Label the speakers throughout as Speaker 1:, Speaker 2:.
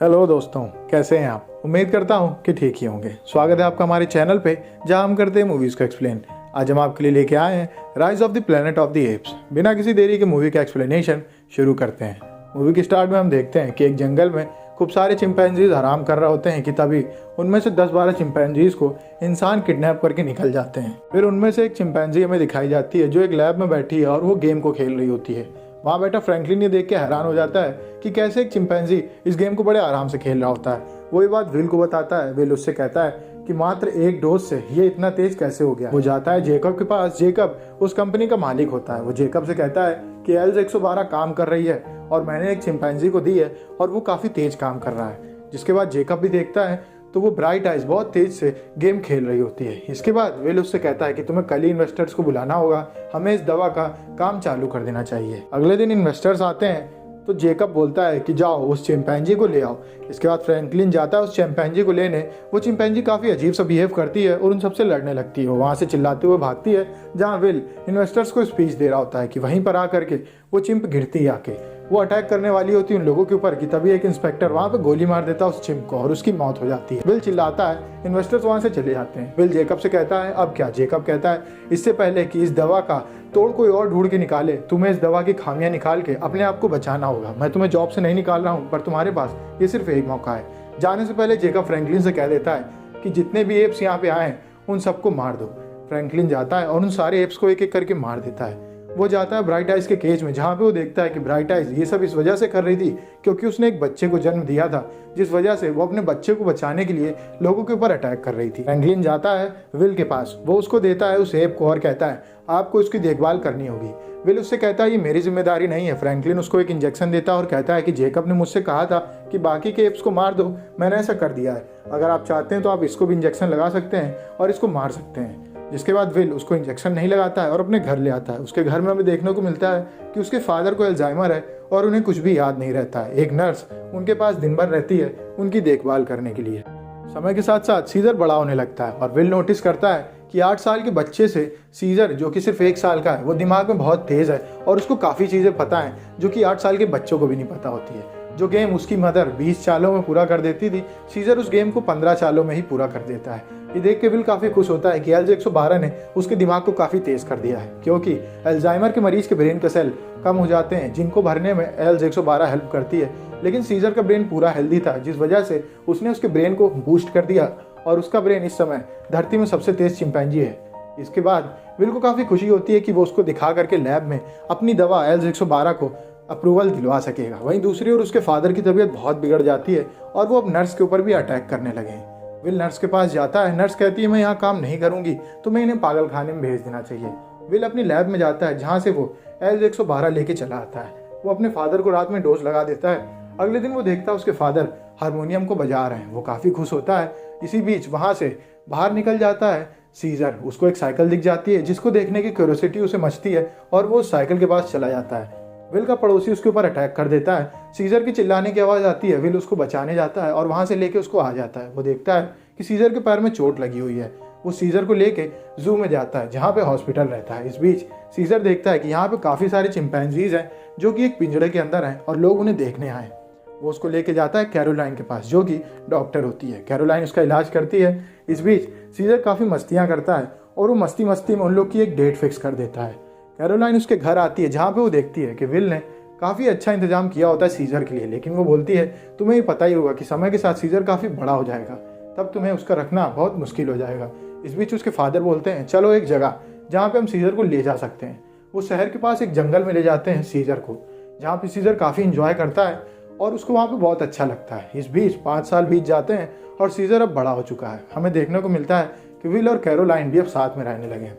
Speaker 1: Hello दोस्तों, कैसे हैं आप। उम्मीद करता हूं कि ठीक ही होंगे। स्वागत है आपका हमारे चैनल पे जहां हम करते हैं मूवीज़ को एक्सप्लेन। आज हम आपके लिए लेके आए हैं rise of the planet of the apps. बिना किसी देरी के मूवी का एक्सप्लेनेशन शुरू करते हैं। मूवी के स्टार्ट में हम देखते हैं कि एक जंगल में खूब सारे चिंपैंजीज आराम कर रहे होते हैं कि तभी उनमें से 10-12 चिंपैंजीज को इंसान किडनैप करके निकल जाते हैं। फिर उनमें से एक चिंपैंजी हमें दिखाई जाती है जो एक लैब में बैठी है और वो गेम को खेल रही होती है। वहाँ बैठा फ्रैंकलिन ये देख के हैरान हो जाता है कि कैसे एक चिंपैंजी इस गेम को बड़े आराम से खेल रहा होता है। वही बात विल को बताता है। विल उससे कहता है कि मात्र एक डोज से ये इतना तेज कैसे हो गया। वो जाता है जेकब के पास। जेकब उस कंपनी का मालिक होता है। वो जेकब से कहता है कि एल्स 112 काम कर रही है और मैंने एक चिंपैंजी को दी है और वो काफ़ी तेज काम कर रहा है। जिसके बाद जेकब भी देखता है तो वो ब्राइट आइज बहुत तेज से गेम खेल रही होती है। इसके बाद विल उससे कहता है कि तुम्हें कल ही इन्वेस्टर्स को बुलाना होगा, हमें इस दवा का काम चालू कर देना चाहिए। अगले दिन इन्वेस्टर्स आते हैं तो जेकब बोलता है कि जाओ उस चिंपैंजी को ले आओ। इसके बाद फ्रैंकलिन जाता है उस चिंपैंजी को लेने। वो चिंपैंजी काफ़ी अजीब सा बिहेव करती है और उन सबसे लड़ने लगती है। वो वहाँ से चिल्लाते हुए भागती है जहाँ विल इन्वेस्टर्स को स्पीच दे रहा होता है कि वहीं पर आकर के वो चिंप गिरती है आके। वो अटैक करने वाली होती है उन लोगों के ऊपर कि तभी एक इंस्पेक्टर वहाँ पे गोली मार देता है उस चिंप को और उसकी मौत हो जाती है। विल चिल्लाता है, इन्वेस्टर्स वहाँ से चले जाते हैं। विल जेकब से कहता है अब क्या। जेकब कहता है इससे पहले कि इस दवा का तोड़ कोई और ढूंढ के निकाले, तुम्हें इस दवा की खामियां निकाल के अपने आप को बचाना होगा। मैं तुम्हें जॉब से नहीं निकाल रहा हूँ, पर तुम्हारे पास ये सिर्फ एक मौका है। जाने से पहले जेकब फ्रैंकलिन से कह देता है कि जितने भी एप्स यहाँ पे आए उन सबको मार दो। फ्रैंकलिन जाता है और उन सारे एप्स को एक एक करके मार देता है। वो जाता है ब्राइट आइज के केज में जहाँ पे वो देखता है कि ब्राइट आइज ये सब इस वजह से कर रही थी क्योंकि उसने एक बच्चे को जन्म दिया था, जिस वजह से वो अपने बच्चे को बचाने के लिए लोगों के ऊपर अटैक कर रही थी। फ्रैंकलिन जाता है विल के पास। वो उसको देता है उस एप को और कहता है आपको इसकी देखभाल करनी होगी। विल उससे कहता है ये मेरी जिम्मेदारी नहीं है। फ्रैंकलिन उसको एक इंजेक्शन देता है और कहता है कि जेकब ने मुझसे कहा था कि बाकी के एप्स को मार दो, मैंने ऐसा कर दिया है। अगर आप चाहते हैं तो आप इसको भी इंजेक्शन लगा सकते हैं और इसको मार सकते हैं। जिसके बाद विल उसको इंजेक्शन नहीं लगाता है और अपने घर ले आता है। उसके घर में हमें देखने को मिलता है कि उसके फादर को अल्जाइमर है और उन्हें कुछ भी याद नहीं रहता है। एक नर्स उनके पास दिन भर रहती है उनकी देखभाल करने के लिए। समय के साथ साथ सीजर बड़ा होने लगता है और विल नोटिस करता है कि 8 साल के बच्चे से सीजर जो कि सिर्फ 1 साल का है वो दिमाग में बहुत तेज है और उसको काफ़ी चीज़ें पता हैं जो कि 8 साल के बच्चों को भी नहीं पता होती है। जो गेम उसकी मदर 20 सालों में पूरा कर देती थी, सीजर उस गेम को 15 सालों में ही पूरा कर देता है। ये देख के विल काफ़ी खुश होता है कि एल्स 112 ने उसके दिमाग को काफ़ी तेज कर दिया है, क्योंकि अल्जाइमर के मरीज के ब्रेन के सेल कम हो जाते हैं जिनको भरने में एल्स 112 हेल्प करती है। लेकिन सीजर का ब्रेन पूरा हेल्दी था, जिस वजह से उसने उसके ब्रेन को बूस्ट कर दिया और उसका ब्रेन इस समय धरती में सबसे तेज चिंपैंजी है। इसके बाद विल को काफ़ी खुशी होती है कि वो उसको दिखा करके लैब में अपनी दवा एल्स 112 को अप्रूवल दिलवा सकेगा। वहीं दूसरी ओर उसके फादर की तबीयत बहुत बिगड़ जाती है और वो अब नर्स के ऊपर भी अटैक करने लगे हैं। विल नर्स के पास जाता है। नर्स कहती है मैं यहाँ काम नहीं करूँगी, तुम्हें इन्हें पागल खाने में भेज देना चाहिए। विल अपनी लैब में जाता है जहाँ से वो एल्स 112 लेके चला आता है। वो अपने फादर को रात में डोज लगा देता है। अगले दिन वो देखता है उसके फादर हारमोनियम को बजा रहे हैं। वो काफ़ी खुश होता है। इसी बीच वहाँ से बाहर निकल जाता है सीजर। उसको एक साइकिल दिख जाती है जिसको देखने की क्यूरियोसिटी उसे मचती है और वो साइकिल के पास चला जाता है। विल का पड़ोसी उसके ऊपर अटैक कर देता है। सीजर की चिल्लाने की आवाज़ आती है। विल उसको बचाने जाता है और वहाँ से लेके उसको आ जाता है। वो देखता है कि सीजर के पैर में चोट लगी हुई है। वो सीजर को लेके जू में जाता है जहाँ पे हॉस्पिटल रहता है। इस बीच सीजर देखता है कि यहाँ पे काफ़ी सारे चिंपैंजीज हैं जो कि एक पिंजरे के अंदर हैं और लोग उन्हें देखने आए। वो उसको लेके जाता है कैरोलाइन के पास जो कि डॉक्टर होती है। कैरोलाइन उसका इलाज करती है। इस बीच सीजर काफ़ी मस्तियाँ करता है और वो मस्ती मस्ती में उन लोग की एक डेट फिक्स कर देता है। कैरोलाइन उसके घर आती है जहाँ पे वो देखती है कि विल ने काफ़ी अच्छा इंतजाम किया होता है सीजर के लिए, लेकिन वो बोलती है तुम्हें ये पता ही होगा कि समय के साथ सीजर काफ़ी बड़ा हो जाएगा, तब तुम्हें उसका रखना बहुत मुश्किल हो जाएगा। इस बीच उसके फादर बोलते हैं चलो एक जगह जहाँ पे हम सीजर को ले जा सकते हैं। वो शहर के पास एक जंगल में ले जाते हैं सीजर को, जहाँ पे सीजर काफ़ी इंजॉय करता है और उसको वहाँ पे बहुत अच्छा लगता है। इस बीच 5 साल बीत जाते हैं और सीजर अब बड़ा हो चुका है। हमें देखने को मिलता है कि विल और कैरोलाइन भी अब साथ में रहने लगे हैं,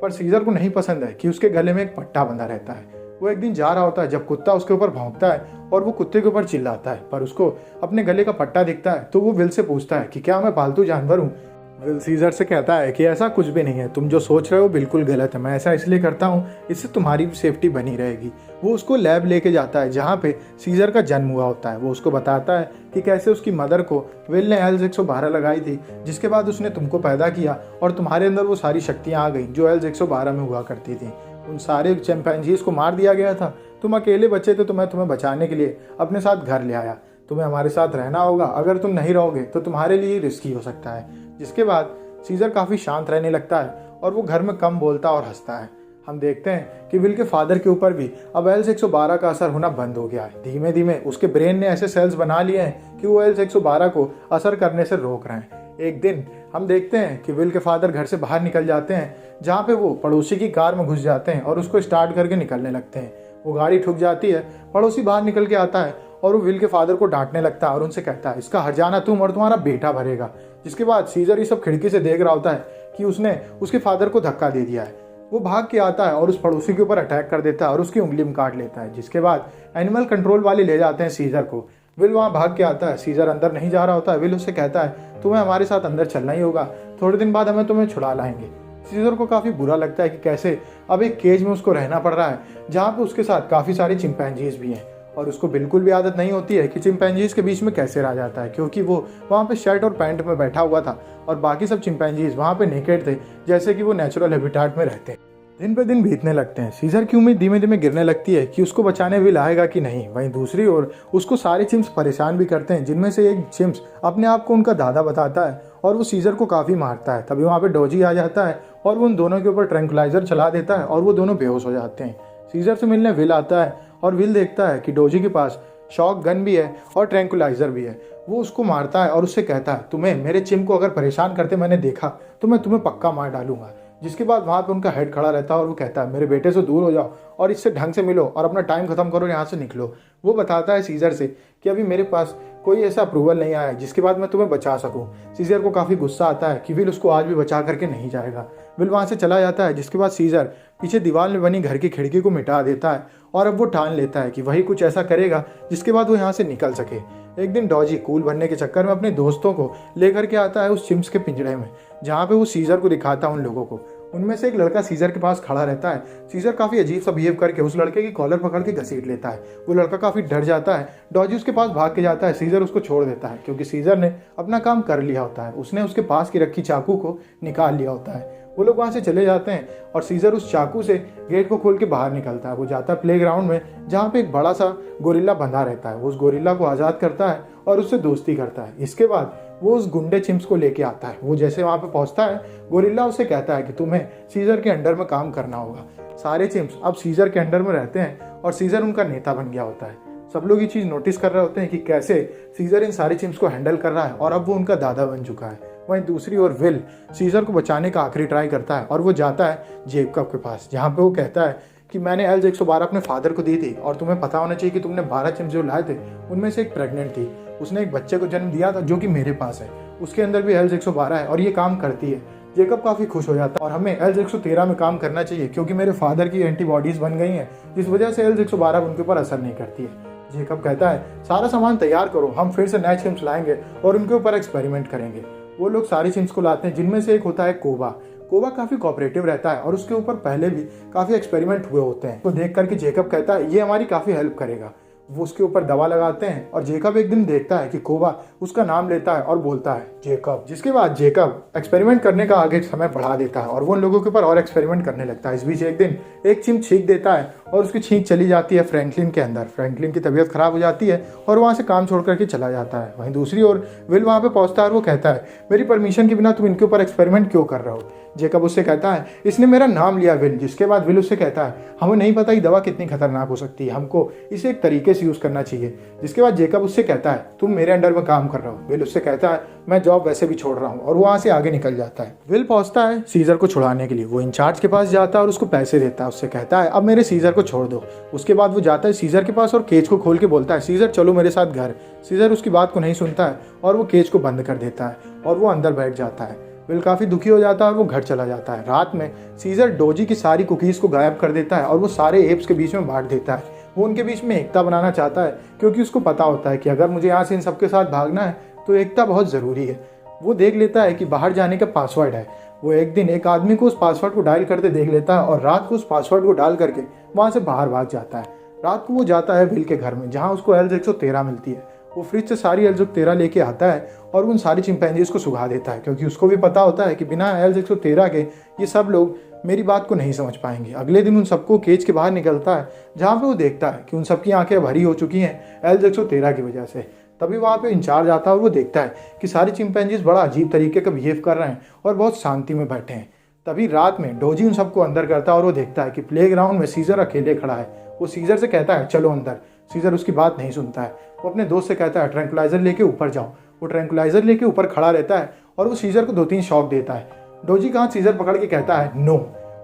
Speaker 1: पर सीजर को नहीं पसंद है कि उसके गले में एक पट्टा बंधा रहता है। वो एक दिन जा रहा होता है जब कुत्ता उसके ऊपर भौंकता है और वो कुत्ते के ऊपर चिल्लाता है, पर उसको अपने गले का पट्टा दिखता है तो वो विल से पूछता है कि क्या मैं पालतू जानवर हूँ। विल सीजर से कहता है कि ऐसा कुछ भी नहीं है, तुम जो सोच रहे हो बिल्कुल गलत है, मैं ऐसा इसलिए करता हूँ इससे तुम्हारी भी सेफ्टी बनी रहेगी। वो उसको लैब लेके जाता है जहाँ पे सीजर का जन्म हुआ होता है। वो उसको बताता है कि कैसे उसकी मदर को विल ने एल्स 112 लगाई थी, जिसके बाद उसने तुमको पैदा किया और तुम्हारे अंदर वो सारी शक्तियाँ आ गई जो एल्स 112 में हुआ करती थी। उन सारे चिंपैंजीज को मार दिया गया था, तुम अकेले बचे थे तो मैं तुम्हें बचाने के लिए अपने साथ घर ले आया। तुम्हें हमारे साथ रहना होगा, अगर तुम नहीं रहोगे तो तुम्हारे लिए रिस्की हो सकता है। जिसके बाद सीजर काफ़ी शांत रहने लगता है और वो घर में कम बोलता और हंसता है। हम देखते हैं कि विल के फादर के ऊपर भी अब एल्स 112 का असर होना बंद हो गया है। धीमे धीमे उसके ब्रेन ने ऐसे सेल्स बना लिए हैं कि वो एल्स 112 को असर करने से रोक रहे हैं। एक दिन हम देखते हैं कि विल के फादर घर से बाहर निकल जाते हैं, जहाँ पे वो पड़ोसी की कार में घुस जाते हैं और उसको स्टार्ट करके निकलने लगते हैं। वो गाड़ी ठुक जाती है, पड़ोसी बाहर निकल के आता है और वो विल के फादर को डांटने लगता है और उनसे कहता है, इसका हर्जाना तुम और तुम्हारा बेटा भरेगा। जिसके बाद सीजर ये सब खिड़की से देख रहा होता है कि उसने उसके फादर को धक्का दे दिया है। वो भाग के आता है और उस पड़ोसी के ऊपर अटैक कर देता है और उसकी उंगली में काट लेता है। जिसके बाद एनिमल कंट्रोल वाले ले जाते हैं सीजर को। विल वहाँ भाग के आता है, सीजर अंदर नहीं जा रहा होता है। विल उससे कहता है, तुम्हें हमारे साथ अंदर चलना ही होगा, थोड़े दिन बाद हमें तुम्हें छुड़ा लाएंगे। सीजर को काफ़ी बुरा लगता है कि कैसे अब एक केज में उसको रहना पड़ रहा है, जहाँ पे उसके साथ काफ़ी सारे चिंपैंजीज भी हैं। और उसको बिल्कुल भी आदत नहीं होती है कि चिंपैंजीज के बीच में कैसे रह जाता है, क्योंकि वो वहाँ पे शर्ट और पैंट में बैठा हुआ था और बाकी सब चिंपैंजीज वहाँ पे नेकेड थे, जैसे कि वो नेचुरल हैबिटेट में रहते हैं। दिन पे दिन बीतने लगते हैं। सीजर की उम्मीद धीमे धीमे गिरने लगती है कि उसको बचाने विल आएगा कि नहीं। वहीं दूसरी ओर उसको सारे चिम्स परेशान भी करते हैं, जिनमें से एक चिम्स अपने आप को उनका दादा बताता है और वो सीजर को काफ़ी मारता है। तभी वहाँ पे डॉजी आ जाता है और वो उन दोनों के ऊपर ट्रैंकुलाइजर चला देता है और वो दोनों बेहोश हो जाते हैं। सीजर से मिलने विल आता है और विल देखता है कि डॉजी के पास शॉक गन भी है और ट्रैंकुलाइजर भी है। वो उसको मारता है और उससे कहता है, तुम्हें मेरे चिम को अगर परेशान करते मैंने देखा तो मैं तुम्हें पक्का मार डालूंगा। जिसके बाद वहाँ पे उनका हेड खड़ा रहता है और वो कहता है, मेरे बेटे से दूर हो जाओ और इससे ढंग से मिलो और अपना टाइम खत्म करो, यहाँ से निकलो। वो बताता है सीजर से कि अभी मेरे पास कोई ऐसा अप्रूवल नहीं आया है जिसके बाद मैं तुम्हें बचा सकूं। सीजर को काफ़ी गुस्सा आता है कि विल उसको आज भी बचा करके नहीं जाएगा। विल वहाँ से चला जाता है। जिसके बाद सीजर पीछे दीवार में बनी घर की खिड़की को मिटा देता है और अब वो ठान लेता है कि वही कुछ ऐसा करेगा जिसके बाद वो यहाँ से निकल सके। एक दिन डॉजी कूल बनने के चक्कर में अपने दोस्तों को लेकर के आता है उस चिम्स के पिंजड़े में, जहाँ पे वो सीजर को दिखाता है उन लोगों को। उनमें से एक लड़का सीजर के पास खड़ा रहता है। सीजर काफ़ी अजीब सा बिहेव करके उस लड़के की कॉलर पकड़ के घसीट लेता है। वो लड़का काफ़ी डर जाता है। डॉजी उसके पास भाग के जाता है। सीजर उसको छोड़ देता है क्योंकि सीजर ने अपना काम कर लिया होता है। उसने उसके पास की रखी चाकू को निकाल लिया होता है। वो लोग वहाँ से चले जाते हैं और सीजर उस चाकू से गेट को खोल के बाहर निकलता है। वो जाता है प्लेग्राउंड में, जहाँ पे एक बड़ा सा गोरिल्ला बंधा रहता है। वो उस गोरिल्ला को आज़ाद करता है और उससे दोस्ती करता है। इसके बाद वो उस गुंडे चिम्स को लेके आता है। वो जैसे वहाँ पे पहुँचता है, गोरिल्ला उसे कहता है कि तुम्हें सीजर के अंडर में काम करना होगा। सारे चिम्स अब सीजर के अंडर में रहते हैं और सीजर उनका नेता बन गया होता है। सब लोग ये चीज़ नोटिस कर रहे होते हैं कि कैसे सीजर इन सारे चिम्स को हैंडल कर रहा है और अब वो उनका दादा बन चुका है। वहीं दूसरी ओर विल सीजर को बचाने का आखिरी ट्राई करता है और वो जाता है जेकब के पास, जहाँ पे वो कहता है कि मैंने एल्स 112 अपने फादर को दी थी और तुम्हें पता होना चाहिए कि तुमने 12 चिम्स जो लाए थे उनमें से एक प्रेग्नेंट थी। उसने एक बच्चे को जन्म दिया था जो कि मेरे पास है, उसके अंदर भी एल्स 112 है और ये काम करती है। जेकब काफ़ी खुश हो जाता है और हमें एल्स 113 में काम करना चाहिए क्योंकि मेरे फादर की एंटीबॉडीज बन गई हैं, जिस वजह से एल्स 112 उनके ऊपर असर नहीं करती है। जेकब कहता है, सारा सामान तैयार करो, हम फिर से नए चिम्स लाएंगे और उनके ऊपर एक्सपेरिमेंट करेंगे। वो लोग सारे चिम्स को लाते हैं, जिनमें से एक होता है कोबा। कोबा काफ़ी कोऑपरेटिव रहता है और उसके ऊपर पहले भी काफ़ी एक्सपेरिमेंट हुए होते हैं। तो देख करके जेकब कहता है ये हमारी काफ़ी हेल्प करेगा। वो उसके ऊपर दवा लगाते हैं और जेकब एक दिन देखता है कि कोबा उसका नाम लेता है और बोलता है जेकब। जिसके बाद जेकब एक्सपेरिमेंट करने का आगे समय बढ़ा देता है और वो उन लोगों के ऊपर और एक्सपेरिमेंट करने लगता है। इस बीच एक दिन एक चिम्स छींक देता है और उसकी छींक चली जाती है फ्रैंकलिन के अंदर। फ्रैंकलिन की तबीयत खराब हो जाती है और वहाँ से काम छोड़ करके चला जाता है। वहीं दूसरी ओर विल वहाँ पे पहुँचता है और वो कहता है, मेरी परमिशन के बिना तुम इनके ऊपर एक्सपेरिमेंट क्यों कर रहे हो। जेकब उससे कहता है, इसने मेरा नाम लिया विल। जिसके बाद विल उससे कहता है, हमें नहीं पता ये दवा कितनी खतरनाक हो सकती है, हमको इसे एक तरीके से यूज़ करना चाहिए। जिसके बाद जेकब उससे कहता है, तुम मेरे अंडर में काम कर रहे हो। विल उससे कहता है, मैं जॉब वैसे भी छोड़ रहा हूँ और वो वहाँ से आगे निकल जाता है। विल पहुँचता है सीजर को छुड़ाने के लिए। वो इंचार्ज के पास जाता है और उसको पैसे देता है। उससे कहता है, अब मेरे सीजर को छोड़ दो। उसके बाद वो जाता है सीजर के पास और केज को खोल के बोलता है, सीजर चलो मेरे साथ घर। सीजर उसकी बात को नहीं सुनता है और वो केज को बंद कर देता है और वो अंदर बैठ जाता है। विल काफ़ी दुखी हो जाता है और वो घर चला जाता है। रात में सीजर डोजी की सारी कुकीज़ को गायब कर देता है और वो सारे एप्स के बीच में बांट देता है। वो उनके बीच में एकता बनाना चाहता है क्योंकि उसको पता होता है कि अगर मुझे यहाँ से इन सबके साथ भागना है तो एकता बहुत ज़रूरी है। वो देख लेता है कि बाहर जाने का पासवर्ड है। वो एक दिन एक आदमी को उस पासवर्ड को डायल करते देख लेता है और रात को उस पासवर्ड को डाल करके वहाँ से बाहर भाग जाता है। रात को वो जाता है विल के घर में, जहाँ उसको एल्स 113 मिलती है। वो फ्रिज से सारी एल्स 113 लेके आता है और उन सारी चिंपैंजीज को सुखा देता है क्योंकि उसको भी पता होता है कि बिना एल्स 113 के ये सब लोग मेरी बात को नहीं समझ पाएंगे। अगले दिन उन सबको केज के बाहर निकलता है, जहाँ पे वो देखता है कि उन सबकी आंखें भरी हो चुकी हैं एल्स 113 की वजह से। तभी वहाँ पे इंचार्ज आता है और वो देखता है कि सारे चिंपैंजीज बड़ा अजीब तरीके का बिहेव कर रहे हैं और बहुत शांति में बैठे हैं। तभी रात में डोजी उन सबको अंदर करता है और वो देखता है कि प्लेग्राउंड में सीजर अकेले खड़ा है। वो सीजर से कहता है चलो अंदर। सीजर उसकी बात नहीं सुनता है। वो अपने दोस्त से कहता है ट्रैंकुलाइजर लेके ऊपर जाओ। वो ट्रैंकुलाइजर लेके ऊपर खड़ा रहता है और वो सीजर को 2-3 शॉक देता है। डोजी कहाँ सीजर पकड़ के कहता है नो,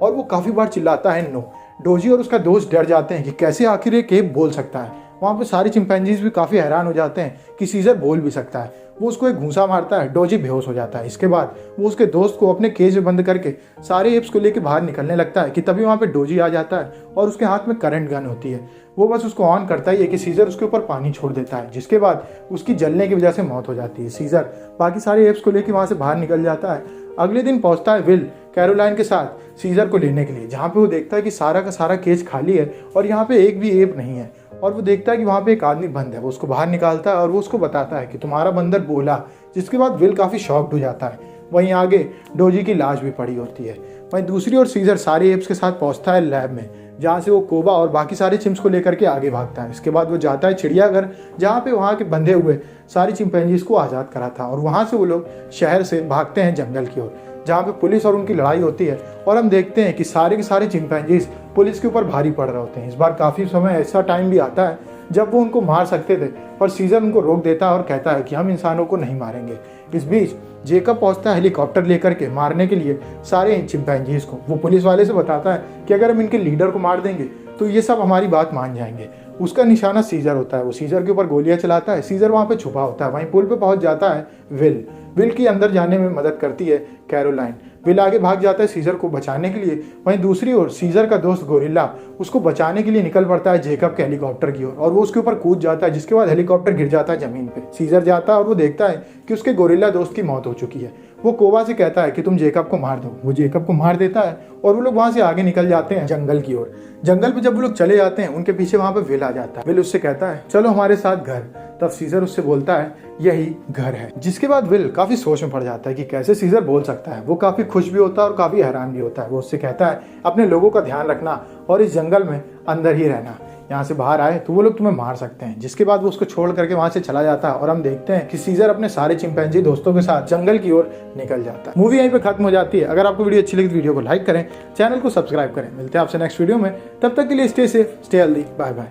Speaker 1: और वो काफ़ी बार चिल्लाता है नो। डोजी और उसका दोस्त डर जाते हैं कि कैसे आखिर ये केप बोल सकता है। वहाँ पे सारे चिंपैंजीज भी काफ़ी हैरान हो जाते हैं कि सीजर बोल भी सकता है। वो उसको एक घूंसा मारता है, डोजी बेहोश हो जाता है। इसके बाद वो उसके दोस्त को अपने केज में बंद करके सारे एप्स को लेकर बाहर निकलने लगता है कि तभी वहाँ पे डोजी आ जाता है और उसके हाथ में करंट गन होती है। वो बस उसको ऑन करता ही है कि सीजर उसके ऊपर पानी छोड़ देता है, जिसके बाद उसकी जलने की वजह से मौत हो जाती है। सीजर बाकी सारे एप्स को लेकर वहाँ से बाहर निकल जाता है। अगले दिन पहुंचता है विल कैरोलाइन के साथ सीजर को लेने के लिए, जहाँ पे वो देखता है कि सारा का सारा केज खाली है और यहाँ पे एक भी एप नहीं है। और वो देखता है कि वहाँ पे एक आदमी बंद है। वो उसको बाहर निकालता है और वो उसको बताता है कि तुम्हारा बंदर बोला, जिसके बाद विल काफ़ी शॉक्ड हो जाता है। वहीं आगे डोजी की लाश भी पड़ी होती है। वहीं दूसरी ओर सीजर सारे एप्स के साथ पहुँचता है लैब में, जहाँ से वो कोबा और बाकी सारे चिम्स को लेकर के आगे भागता है। इसके बाद वो जाता है चिड़ियाघर, जहाँ पे वहाँ के बंधे हुए सारे चिंपैंजीज को आज़ाद करा था। और वहाँ से वो लोग शहर से भागते हैं जंगल की ओर, जहाँ पे पुलिस और उनकी लड़ाई होती है। और हम देखते हैं कि सारे के सारे चिंपैंजीज पुलिस के ऊपर भारी पड़ रहे होते हैं। इस बार काफ़ी समय ऐसा टाइम भी आता है जब वो उनको मार सकते थे, पर सीजर उनको रोक देता है और कहता है कि हम इंसानों को नहीं मारेंगे। इस बीच जेकब पहुंचता है हेलीकॉप्टर लेकर के मारने के लिए सारे चिंपैंजीज को। वो पुलिस वाले से बताता है कि अगर हम इनके लीडर को मार देंगे तो ये सब हमारी बात मान जाएंगे। उसका निशाना सीजर होता है। वो सीजर के ऊपर गोलियां चलाता है। सीजर वहाँ पे छुपा होता है। वहीं पुल पे पहुंच जाता है विल की अंदर जाने में मदद करती है कैरोलाइन। विल आगे भाग जाता है सीजर को बचाने के लिए। वहीं दूसरी ओर सीजर का दोस्त गोरिल्ला उसको बचाने के लिए निकल पड़ता है जेकब के हेलीकॉप्टर की ओर, और वो उसके ऊपर कूद जाता है, जिसके बाद हेलीकॉप्टर गिर जाता है जमीन पे। सीजर जाता है और वो देखता है कि उसके गोरिल्ला दोस्त की मौत हो चुकी है। वो कोबा से कहता है कि तुम जेकब को मार दो। वो जेकब को मार देता है और वो लोग वहाँ से आगे निकल जाते हैं जंगल की ओर। जंगल पे जब वो लोग चले जाते हैं, उनके पीछे वहाँ पे विल आ जाता है। विल उससे कहता है चलो हमारे साथ घर। तब सीजर उससे बोलता है यही घर है। जिसके बाद विल काफी सोच में पड़ जाता है कि कैसे सीजर बोल सकता है। वो काफी खुश भी होता है और काफी हैरान भी होता है। वो उससे कहता है अपने लोगों का ध्यान रखना और इस जंगल में अंदर ही रहना, यहाँ से बाहर आए तो वो लोग तुम्हें मार सकते हैं। जिसके बाद वो उसको छोड़ करके वहां से चला जाता है और हम देखते हैं कि सीजर अपने सारे चिंपैंजी दोस्तों के साथ जंगल की ओर निकल जाता है। मूवी यहीं पे खत्म हो जाती है। अगर आपको वीडियो अच्छी लगी तो वीडियो को लाइक करें, चैनल को सब्सक्राइब करें। मिलते हैं आपसे नेक्स्ट वीडियो में। तब तक के लिए stay safe, stay healthy, bye bye.